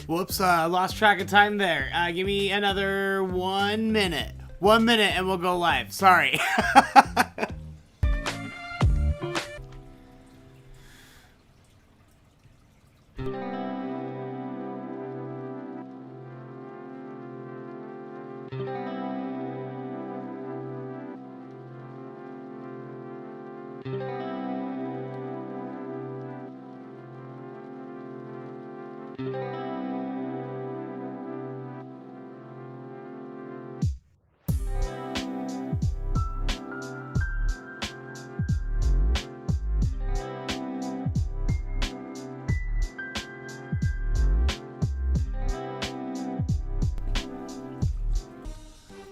Whoops, lost track of time there. Give me another 1 minute. 1 minute and we'll go live. Sorry.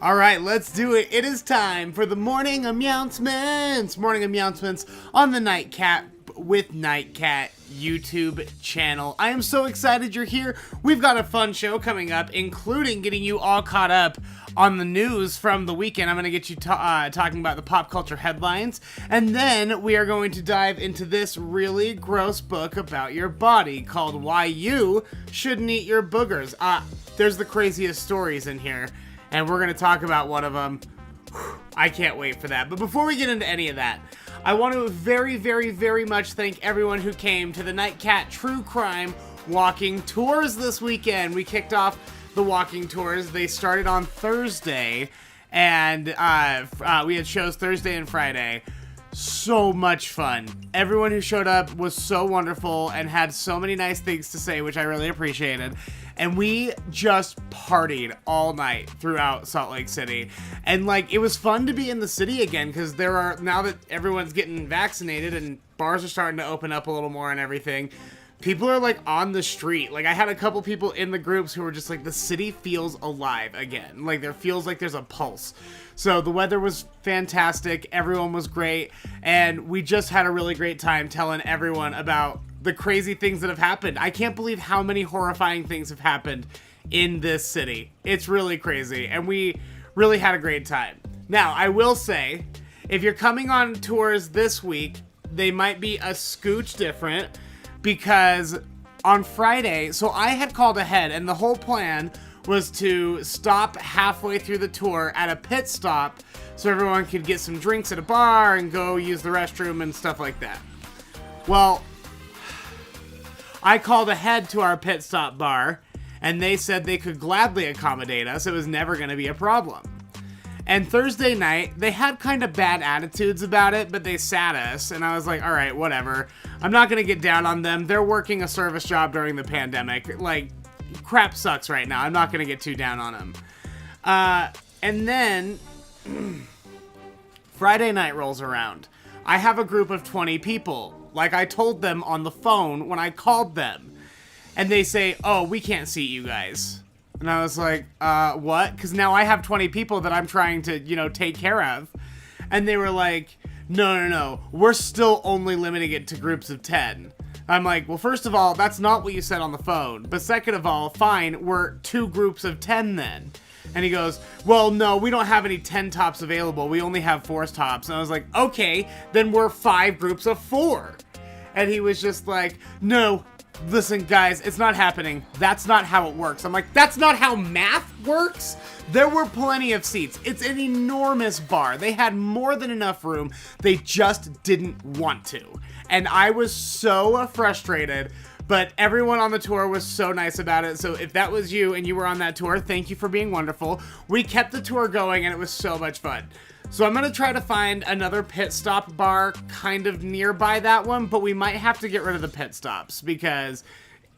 All right, let's do it. It is time for the Morning Meowncements. Morning Meowncements on the Nightcat with Nightcat YouTube channel. I am so excited you're here. We've got a fun show coming up, including getting you all caught up on the news from the weekend. I'm going to get you talking about the pop culture headlines, and then we are going to dive into this really gross book about your body called Why You Shouldn't Eat Your Boogers. There's the craziest stories in here, and we're going to talk about one of them. I can't wait for that. But before we get into any of that, I want to very, very, very much thank everyone who came to the Nightcat True Crime walking tours this weekend. We kicked off the walking tours. They started on Thursday, and we had shows Thursday and Friday. So much fun. Everyone who showed up was so wonderful and had so many nice things to say, which I really appreciated. And we just partied all night throughout Salt Lake City. And like, it was fun to be in the city again, because now that everyone's getting vaccinated and bars are starting to open up a little more and everything, people are like on the street. Like, I had a couple people in the groups who were just like, the city feels alive again. Like, there feels like there's a pulse. So the weather was fantastic. Everyone was great. And we just had a really great time telling everyone about the crazy things that have happened. I can't believe how many horrifying things have happened in this city. It's really crazy. And we really had a great time. Now, I will say, if you're coming on tours this week, they might be a scooch different, because on Friday, so I had called ahead, and the whole plan was to stop halfway through the tour at a pit stop so everyone could get some drinks at a bar and go use the restroom and stuff like that. Well, I called ahead to our pit stop bar, and they said they could gladly accommodate us. It was never going to be a problem. And Thursday night, they had kind of bad attitudes about it, but they sat us, and I was like, all right, whatever. I'm not going to get down on them. They're working a service job during the pandemic. Like, crap sucks right now. I'm not going to get too down on them. And then Friday night rolls around. I have a group of 20 people, like I told them on the phone when I called them. And they say, oh, we can't seat you guys. And I was like, what? Because now I have 20 people that I'm trying to, take care of. And they were like, no. We're still only limiting it to groups of 10. I'm like, well, first of all, that's not what you said on the phone. But second of all, fine, we're 2 groups of 10 then. And he goes, well, no, we don't have any 10 tops available. We only have 4 tops. And I was like, okay, then we're 5 groups of 4. And he was just like, no, listen, guys, it's not happening. That's not how it works. I'm like, that's not how math works? There were plenty of seats. It's an enormous bar. They had more than enough room. They just didn't want to. And I was so frustrated, but everyone on the tour was so nice about it. So if that was you and you were on that tour, thank you for being wonderful. We kept the tour going, and it was so much fun. So I'm going to try to find another pit stop bar kind of nearby that one, but we might have to get rid of the pit stops because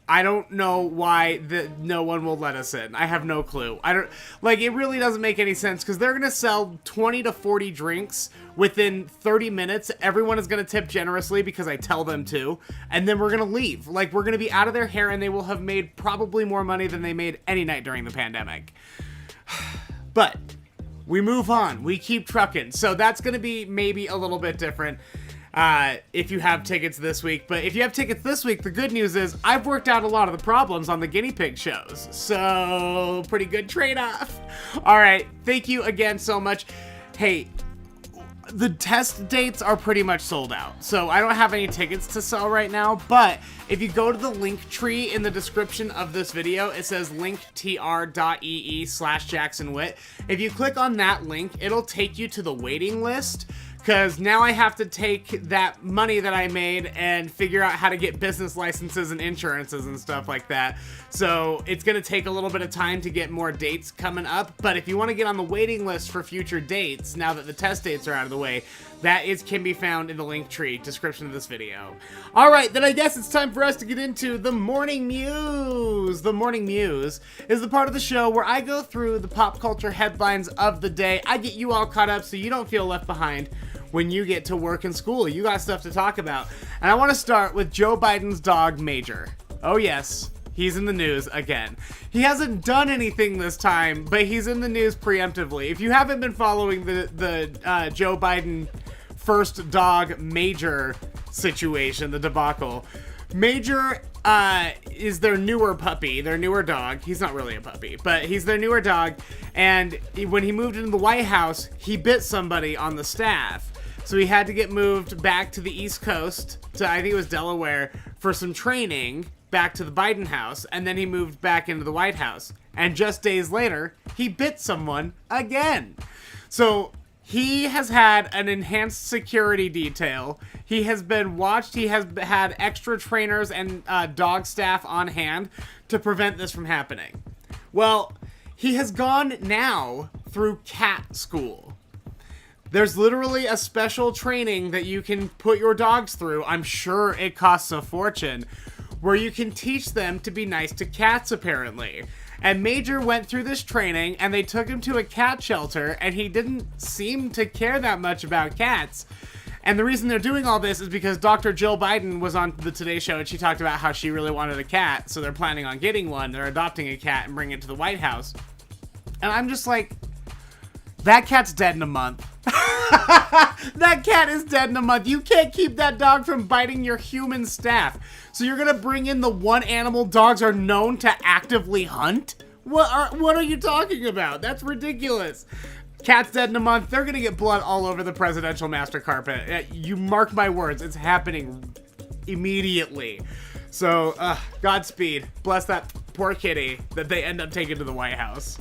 I don't know why no one will let us in. I have no clue. It really doesn't make any sense because they're going to sell 20 to 40 drinks within 30 minutes. Everyone is going to tip generously because I tell them to, and then we're going to leave. Like, we're going to be out of their hair, and they will have made probably more money than they made any night during the pandemic. But we move on. We keep trucking. So that's going to be maybe a little bit different if you have tickets this week. But if you have tickets this week, the good news is I've worked out a lot of the problems on the guinea pig shows. So pretty good trade-off. All right. Thank you again so much. Hey, the test dates are pretty much sold out, so I don't have any tickets to sell right now, but if you go to the link tree in the description of this video, it says linktr.ee/JacksonWitt. If you click on that link, it'll take you to the waiting list, because now I have to take that money that I made and figure out how to get business licenses and insurances and stuff like that. So it's going to take a little bit of time to get more dates coming up. But if you want to get on the waiting list for future dates, now that the test dates are out of the way, can be found in the link tree description of this video. All right, then I guess it's time for us to get into the Morning Mews. The Morning Mews is the part of the show where I go through the pop culture headlines of the day. I get you all caught up so you don't feel left behind when you get to work and school. You got stuff to talk about. And I want to start with Joe Biden's dog, Major. Oh yes, he's in the news again. He hasn't done anything this time, but he's in the news preemptively. If you haven't been following the Joe Biden first dog, Major situation, the debacle, Major is their newer puppy, their newer dog. He's not really a puppy, but he's their newer dog. And when he moved into the White House, he bit somebody on the staff. So he had to get moved back to the East Coast, to I think it was Delaware, for some training back to the Biden house. And then he moved back into the White House. And just days later, he bit someone again. So he has had an enhanced security detail. He has been watched. He has had extra trainers and dog staff on hand to prevent this from happening. Well, he has gone now through cat school. There's literally a special training that you can put your dogs through. I'm sure it costs a fortune, where you can teach them to be nice to cats, apparently. And Major went through this training, and they took him to a cat shelter, and he didn't seem to care that much about cats. And the reason they're doing all this is because Dr. Jill Biden was on the Today Show, and she talked about how she really wanted a cat, so they're planning on getting one. They're adopting a cat and bringing it to the White House. And I'm just like, that cat's dead in a month. That cat is dead in a month. You can't keep that dog from biting your human staff. So you're gonna bring in the one animal dogs are known to actively hunt? What are you talking about? That's ridiculous. Cat's dead in a month. They're gonna get blood all over the presidential master carpet. You mark my words. It's happening immediately. So, Godspeed. Bless that poor kitty that they end up taking to the White House.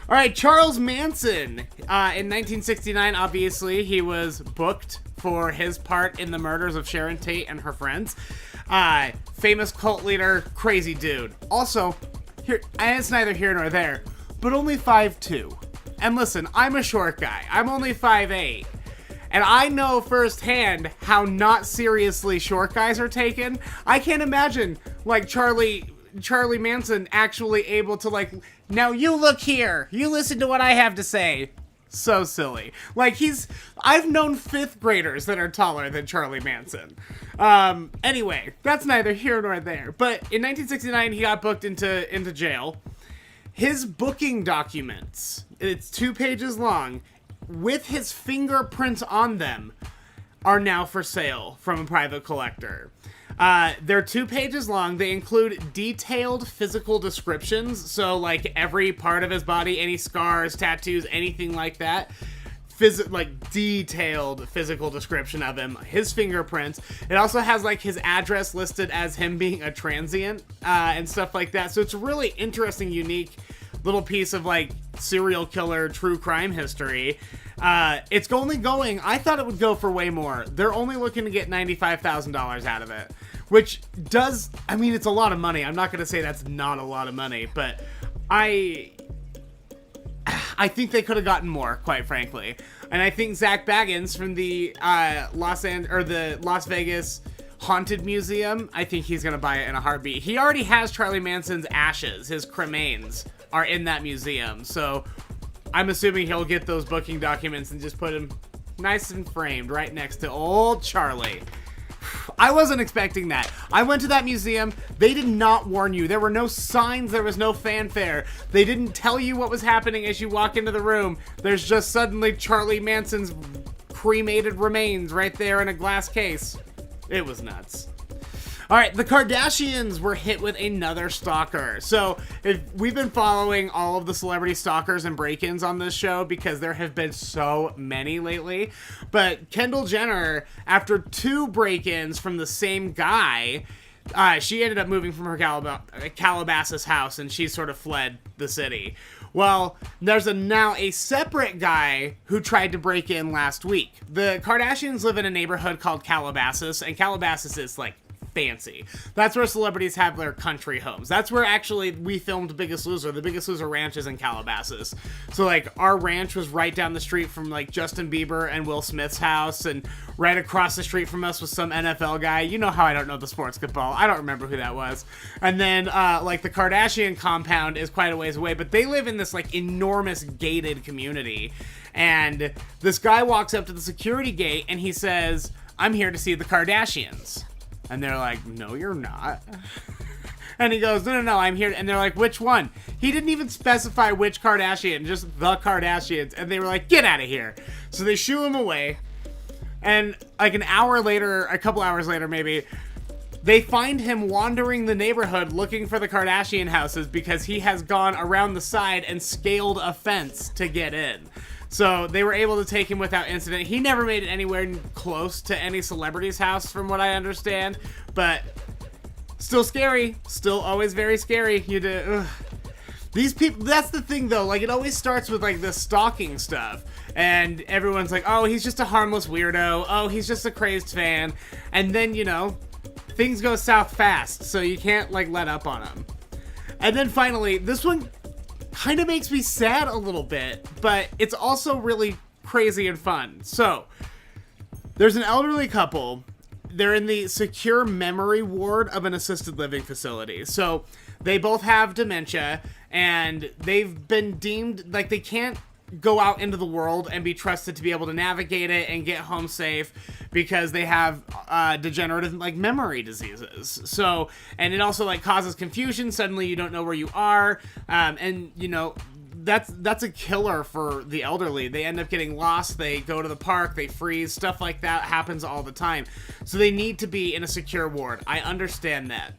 All right, Charles Manson. In 1969, obviously, he was booked for his part in the murders of Sharon Tate and her friends. Famous cult leader, crazy dude. Also, it's neither here nor there, but only 5'2". And listen, I'm a short guy. I'm only 5'8". And I know firsthand how not seriously short guys are taken. I can't imagine, like, Charlie Manson actually able to, like, now you look here, you listen to what I have to say. So silly. Like, I've known 5th graders that are taller than Charlie Manson. Anyway, that's neither here nor there. But in 1969, he got booked into jail. His booking documents, it's 2 pages long, with his fingerprints on them, are now for sale from a private collector. They're 2 pages long. They include detailed physical descriptions. So, like, every part of his body, any scars, tattoos, anything like that. Detailed physical description of him. His fingerprints. It also has, like, his address listed as him being a transient, and stuff like that. So it's a really interesting, unique little piece of, like, serial killer true crime history. It's only going, I thought it would go for way more. They're only looking to get $95,000 out of it, which does, I mean, it's a lot of money. I'm not going to say that's not a lot of money, but I think they could have gotten more, quite frankly. And I think Zach Baggins from the Las Vegas Haunted Museum, I think he's going to buy it in a heartbeat. He already has Charlie Manson's ashes, his cremains are in that museum. So I'm assuming he'll get those booking documents and just put them nice and framed right next to old Charlie. I wasn't expecting that. I went to that museum. They did not warn you. There were no signs. There was no fanfare. They didn't tell you what was happening as you walk into the room. There's just suddenly Charlie Manson's cremated remains right there in a glass case. It was nuts. All right, the Kardashians were hit with another stalker. So if we've been following all of the celebrity stalkers and break-ins on this show because there have been so many lately. But Kendall Jenner, after 2 break-ins from the same guy, she ended up moving from her Calabasas house, and she sort of fled the city. Well, there's now a separate guy who tried to break in last week. The Kardashians live in a neighborhood called Calabasas, and Calabasas is like fancy. That's where celebrities have their country homes. That's where actually we filmed Biggest Loser. The Biggest Loser ranch is in Calabasas. So like our ranch was right down the street from like Justin Bieber and Will Smith's house, and right across the street from us was some NFL guy. You know how I don't know the sports football. I don't remember who that was. And then like the Kardashian compound is quite a ways away, but they live in this like enormous gated community. And this guy walks up to the security gate and he says, "I'm here to see the Kardashians." And they're like, "No, you're not." And he goes, No, I'm here. And they're like, "Which one?" He didn't even specify which Kardashian, just the Kardashians. And they were like, "Get out of here." So they shoo him away. And like an hour later, a couple hours later maybe, they find him wandering the neighborhood looking for the Kardashian houses because he has gone around the side and scaled a fence to get in. So they were able to take him without incident. He never made it anywhere close to any celebrity's house, from what I understand. But still scary. Still always very scary. These people, that's the thing though. Like, it always starts with like this stalking stuff. And everyone's like, "Oh, he's just a harmless weirdo. Oh, he's just a crazed fan." And then, things go south fast. So you can't like let up on them. And then finally, this one kind of makes me sad a little bit, but it's also really crazy and fun. So, there's an elderly couple. They're in the secure memory ward of an assisted living facility. So, they both have dementia, and they've been deemed, like, they can't go out into the world and be trusted to be able to navigate it and get home safe because they have degenerative like memory diseases. So, and it also like causes confusion. Suddenly you don't know where you are. And that's a killer for the elderly. They end up getting lost. They go to the park, they freeze, stuff like that happens all the time. So they need to be in a secure ward. I understand that.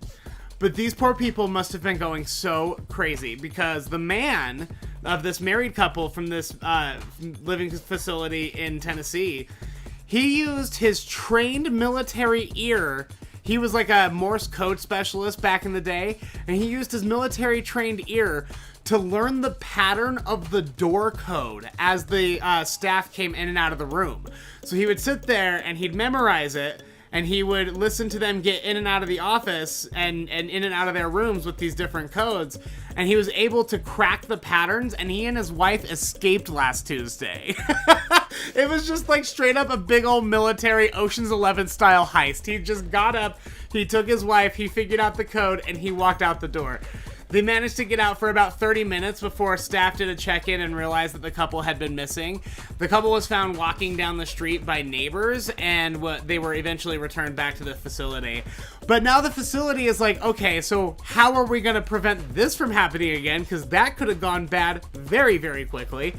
But these poor people must have been going so crazy because the man of this married couple from this living facility in Tennessee, he used his trained military ear. He was like a Morse code specialist back in the day, and he used his military trained ear to learn the pattern of the door code as the staff came in and out of the room. So he would sit there and he'd memorize it, and he would listen to them get in and out of the office and in and out of their rooms with these different codes. And he was able to crack the patterns, and he and his wife escaped last Tuesday. It was just like straight up a big old military Ocean's 11 style heist. He just got up, he took his wife, he figured out the code, and he walked out the door. They managed to get out for about 30 minutes before staff did a check-in and realized that the couple had been missing. The couple was found walking down the street by neighbors, and they were eventually returned back to the facility. But now the facility is like, okay, so how are we going to prevent this from happening again? Because that could have gone bad very, very quickly.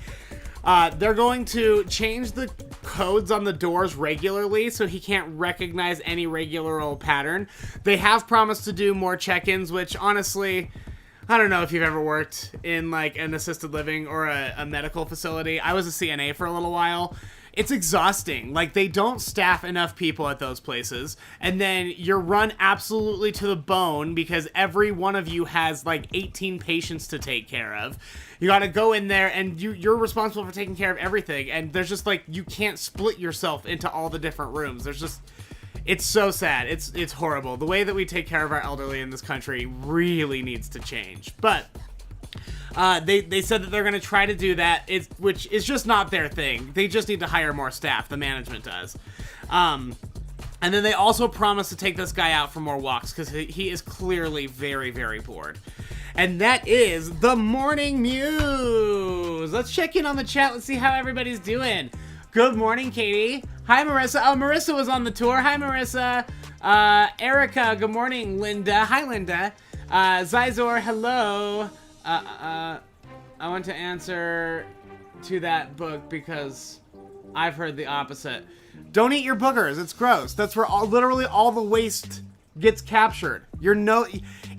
They're going to change the codes on the doors regularly so he can't recognize any regular old pattern. They have promised to do more check-ins, which honestly, I don't know if you've ever worked in like an assisted living or a medical facility. I was a CNA for a little while. It's exhausting. Like, they don't staff enough people at those places, and then you're run absolutely to the bone because every one of you has like 18 patients to take care of. You got to go in there and you're responsible for taking care of everything, and there's just like, you can't split yourself into all the different rooms. It's so sad. It's horrible. The way that we take care of our elderly in this country really needs to change. But they said that they're going to try to do that, which is just not their thing. They just need to hire more staff. The management does. And then they also promised to take this guy out for more walks because he is clearly very, very bored. And that is the Morning Mews. Let's check in on the chat. Let's see how everybody's doing. Good morning, Katie. Hi, Marissa. Oh, Marissa was on the tour. Hi, Marissa. Erica, good morning. Linda. Hi, Linda. Zizor, hello. I want to answer to that book because I've heard the opposite. Don't eat your boogers. It's gross. That's where literally all the waste gets captured.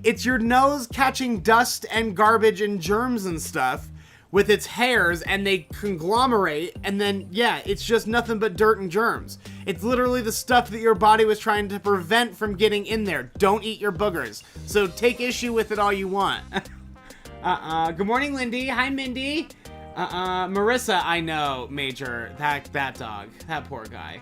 It's your nose catching dust and garbage and germs and stuff with its hairs, and they conglomerate, and then, yeah, it's just nothing but dirt and germs. It's literally the stuff that your body was trying to prevent from getting in there. Don't eat your boogers. So take issue with it all you want. Good morning, Lindy. Hi, Mindy. Marissa, I know, Major. That dog. That poor guy.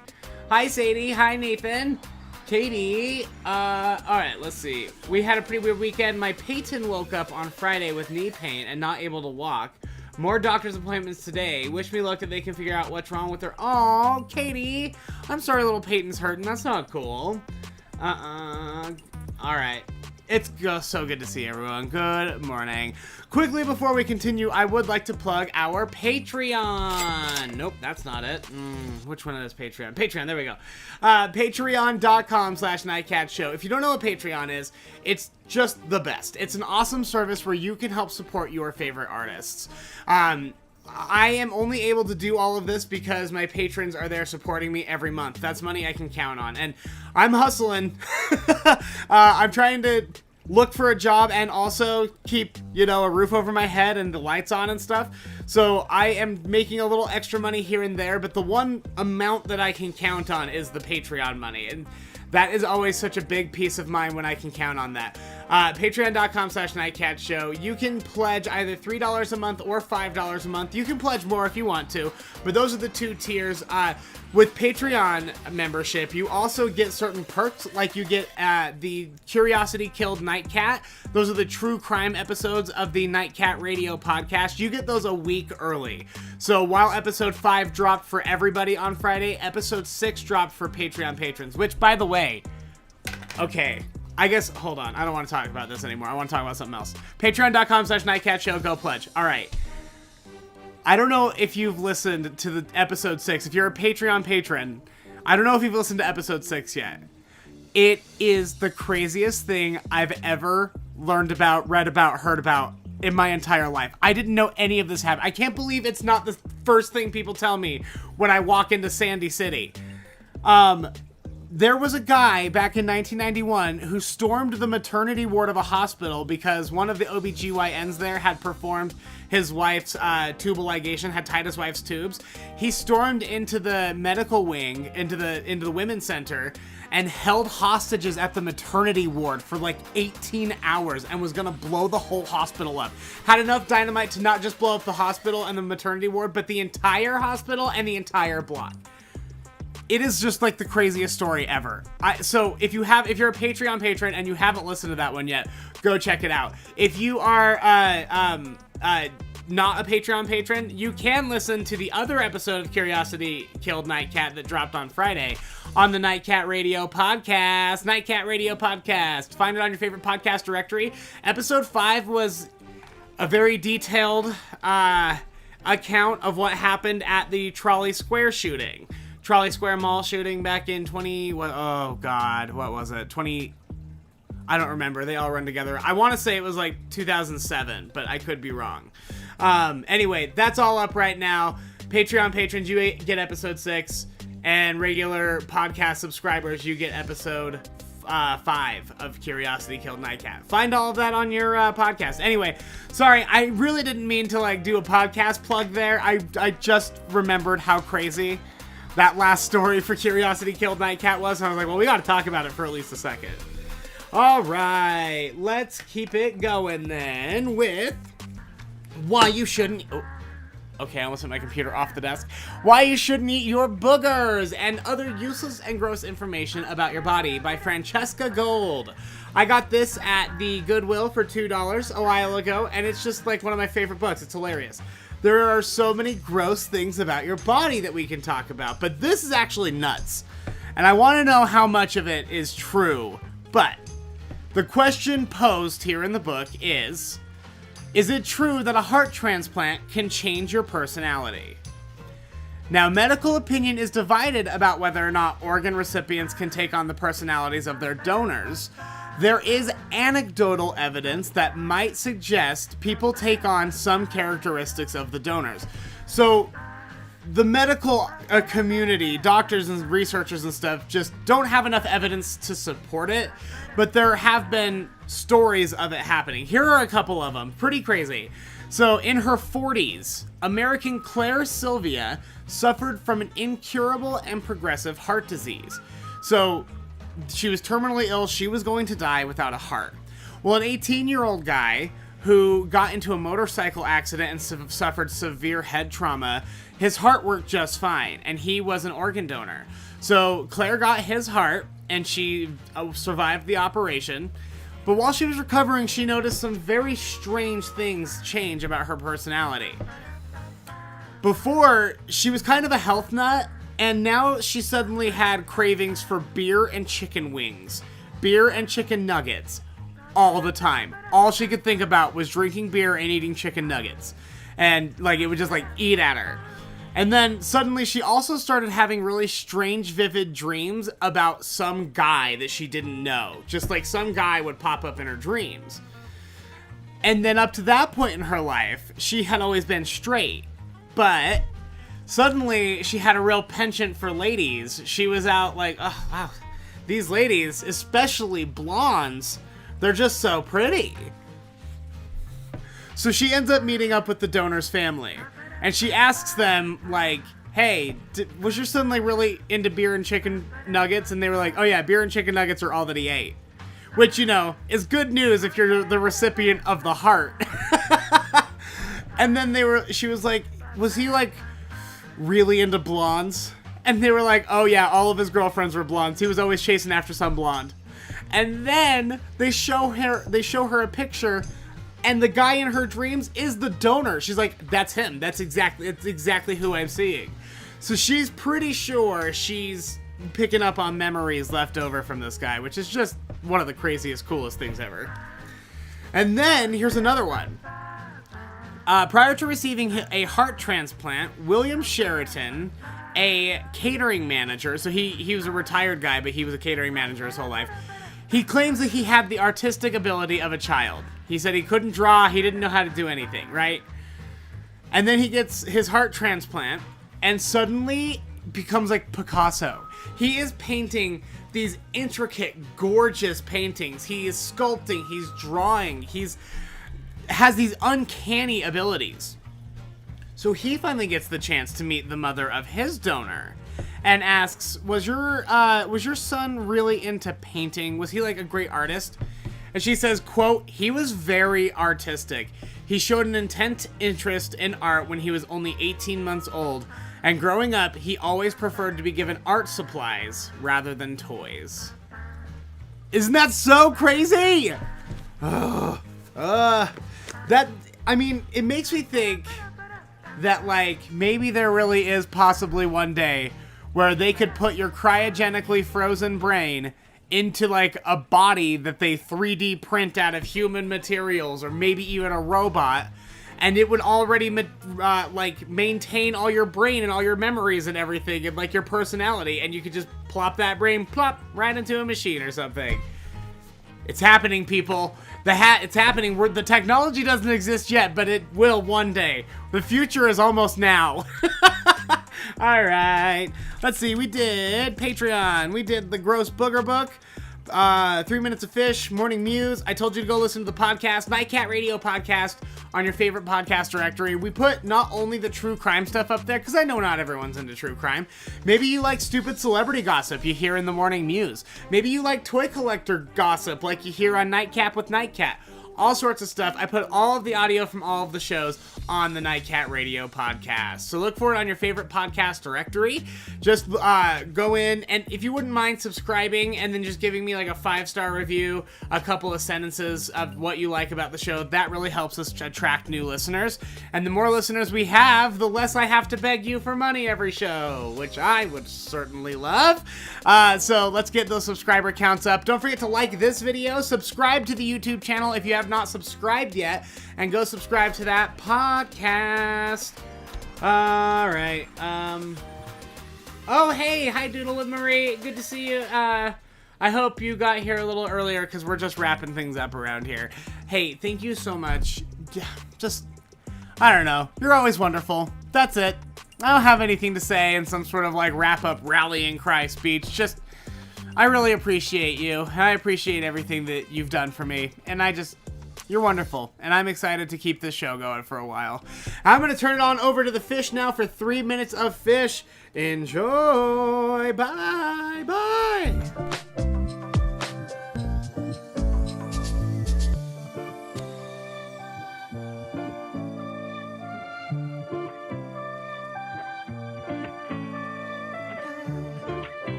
Hi, Sadie. Hi, Nathan. Katie. Alright, let's see. We had a pretty weird weekend. My Peyton woke up on Friday with knee pain and not able to walk. More doctor's appointments today. Wish me luck that they can figure out what's wrong with her. Aw, Katie. I'm sorry little Peyton's hurting. That's not cool. Alright. It's so good to see everyone. Good morning. Quickly before we continue, I would like to plug our Patreon. Nope, that's not it. Which one is Patreon? Patreon, there we go. Patreon.com/Nightcat Show. If you don't know what Patreon is, it's just the best. It's an awesome service where you can help support your favorite artists. I am only able to do all of this because my patrons are there supporting me every month. That's money I can count on. And I'm hustling. I'm trying to look for a job and also keep, a roof over my head and the lights on and stuff. So I am making a little extra money here and there, but the one amount that I can count on is the Patreon money. And that is always such a big piece of mine when I can count on that. Patreon.com/Nightcat Show. You can pledge either $3 a month or $5 a month. You can pledge more if you want to, but those are the two tiers. With Patreon membership, you also get certain perks, like you get the Curiosity Killed Nightcat. Those are the true crime episodes of the Nightcat Radio podcast. You get those a week early. So while episode 5 dropped for everybody on Friday, episode 6 dropped for Patreon patrons, which, by the way, okay, I guess, hold on. I don't want to talk about this anymore. I want to talk about something else. Patreon.com/Nightcat Show. Go pledge. All right. I don't know if you've listened to the episode 6. If you're a Patreon patron, I don't know if you've listened to episode 6 yet. It is the craziest thing I've ever learned about, read about, heard about in my entire life. I didn't know any of this happened. I can't believe it's not the first thing people tell me when I walk into Sandy City. There was a guy back in 1991 who stormed the maternity ward of a hospital because one of the OBGYNs there had performed his wife's tubal ligation, had tied his wife's tubes. He stormed into the medical wing, into the women's center, and held hostages at the maternity ward for like 18 hours and was gonna blow the whole hospital up. Had enough dynamite to not just blow up the hospital and the maternity ward, but the entire hospital and the entire block. It is just like the craziest story ever. So if you're a Patreon patron and you haven't listened to that one yet, go check it out. If you are not a Patreon patron, you can listen to the other episode of Curiosity Killed Nightcat that dropped on Friday on the Nightcat Radio podcast. Nightcat Radio podcast. Find it on your favorite podcast directory. Episode 5 was a very detailed account of what happened at the Trolley Square shooting. Trolley Square Mall shooting back in what was it? I don't remember. They all run together. I want to say it was like 2007, but I could be wrong. Anyway, that's all up right now. Patreon patrons, you get episode 6, and regular podcast subscribers, you get episode 5 of Curiosity Killed Nightcat. Find all of that on your podcast. Anyway, sorry, I really didn't mean to do a podcast plug there. I just remembered how crazy that last story for Curiosity Killed Nightcat was. And I was like, well, we got to talk about it for at least a second. All right, let's keep it going then with why you shouldn't... Oh, okay, I almost hit my computer off the desk. Why you shouldn't eat your boogers and other useless and gross information about your body by Francesca Gold. I got this at the Goodwill for $2 a while ago, and it's just like one of my favorite books. It's hilarious. There are so many gross things about your body that we can talk about, but this is actually nuts. And I want to know how much of it is true. But the question posed here in the book is it true that a heart transplant can change your personality? Now, medical opinion is divided about whether or not organ recipients can take on the personalities of their donors. There is anecdotal evidence that might suggest people take on some characteristics of the donors. So, the medical community, doctors and researchers and stuff, just don't have enough evidence to support it, but there have been stories of it happening. Here are a couple of them. Pretty crazy. So, in her 40s, American Claire Sylvia suffered from an incurable and progressive heart disease. So, she was terminally ill. She was going to die without a heart. Well, an 18-year-old guy who got into a motorcycle accident and suffered severe head trauma, his heart worked just fine, and he was an organ donor. So Claire got his heart, and she survived the operation. But while she was recovering, she noticed some very strange things change about her personality. Before, she was kind of a health nut, and now she suddenly had cravings for beer and chicken wings, beer and chicken nuggets, all the time. All she could think about was drinking beer and eating chicken nuggets. And, like, it would just, like, eat at her. And then, suddenly, she also started having really strange, vivid dreams about some guy that she didn't know. Just, like, some guy would pop up in her dreams. And then, up to that point in her life, she had always been straight. But suddenly, she had a real penchant for ladies. She was out like, oh, wow, these ladies, especially blondes, they're just so pretty. So she ends up meeting up with the donor's family. And she asks them, like, hey, was your son, like, really into beer and chicken nuggets? And they were like, oh, yeah, beer and chicken nuggets are all that he ate. Which, you know, is good news if you're the recipient of the heart. And then she was like, was he, like, really into blondes? And they were like, oh, yeah, all of his girlfriends were blondes. He was always chasing after some blonde. And then they show her a picture, and the guy in her dreams is the donor. She's like, that's him. It's exactly who I'm seeing. So she's pretty sure she's picking up on memories left over from this guy, which is just one of the craziest, coolest things ever. And then here's another one. Prior to receiving a heart transplant, William Sheraton, a catering manager, so he was a retired guy, but he was a catering manager his whole life. He claims that he had the artistic ability of a child. He said he couldn't draw, he didn't know how to do anything, right? And then he gets his heart transplant, and suddenly becomes like Picasso. He is painting these intricate, gorgeous paintings. He is sculpting, he's drawing, has these uncanny abilities. So he finally gets the chance to meet the mother of his donor and asks, was your son really into painting? Was he like a great artist? And she says, quote, he was very artistic. He showed an intense interest in art when he was only 18 months old, and growing up, he always preferred to be given art supplies rather than toys. Isn't that so crazy? It makes me think that, like, maybe there really is possibly one day where they could put your cryogenically frozen brain into, like, a body that they 3D print out of human materials, or maybe even a robot, and it would already, maintain all your brain and all your memories and everything, and, like, your personality, and you could just plop that brain, plop, right into a machine or something. It's happening, people. It's happening. The technology doesn't exist yet, but it will one day. The future is almost now. All right. Let's see. We did Patreon. We did the Gross Booger Book. 3 Minutes of Fish, Morning Mews. I told you to go listen to the podcast, Nightcat Radio Podcast, on your favorite podcast directory. We put not only the true crime stuff up there, because I know not everyone's into true crime. Maybe you like stupid celebrity gossip you hear in the Morning Mews. Maybe you like toy collector gossip like you hear on Nightcap with Nightcat. All sorts of stuff. I put all of the audio from all of the shows on the Nightcat Radio Podcast. So look for it on your favorite podcast directory. Just go in, and if you wouldn't mind subscribing and then just giving me like a 5-star review, a couple of sentences of what you like about the show, that really helps us attract new listeners. And the more listeners we have, the less I have to beg you for money every show, which I would certainly love. So let's get those subscriber counts up. Don't forget to like this video, subscribe to the YouTube channel if you have not subscribed yet, and go subscribe to that podcast. All right. Oh, hey, hi Doodle with Marie. Good to see you. I hope you got here a little earlier because we're just wrapping things up around here. Hey, thank you so much. I don't know. You're always wonderful. That's it. I don't have anything to say in some sort of like wrap-up rallying cry speech. Just, I really appreciate you. And I appreciate everything that you've done for me. And you're wonderful. And I'm excited to keep this show going for a while. I'm going to turn it on over to the fish now for 3 minutes of fish. Enjoy. Bye. Bye.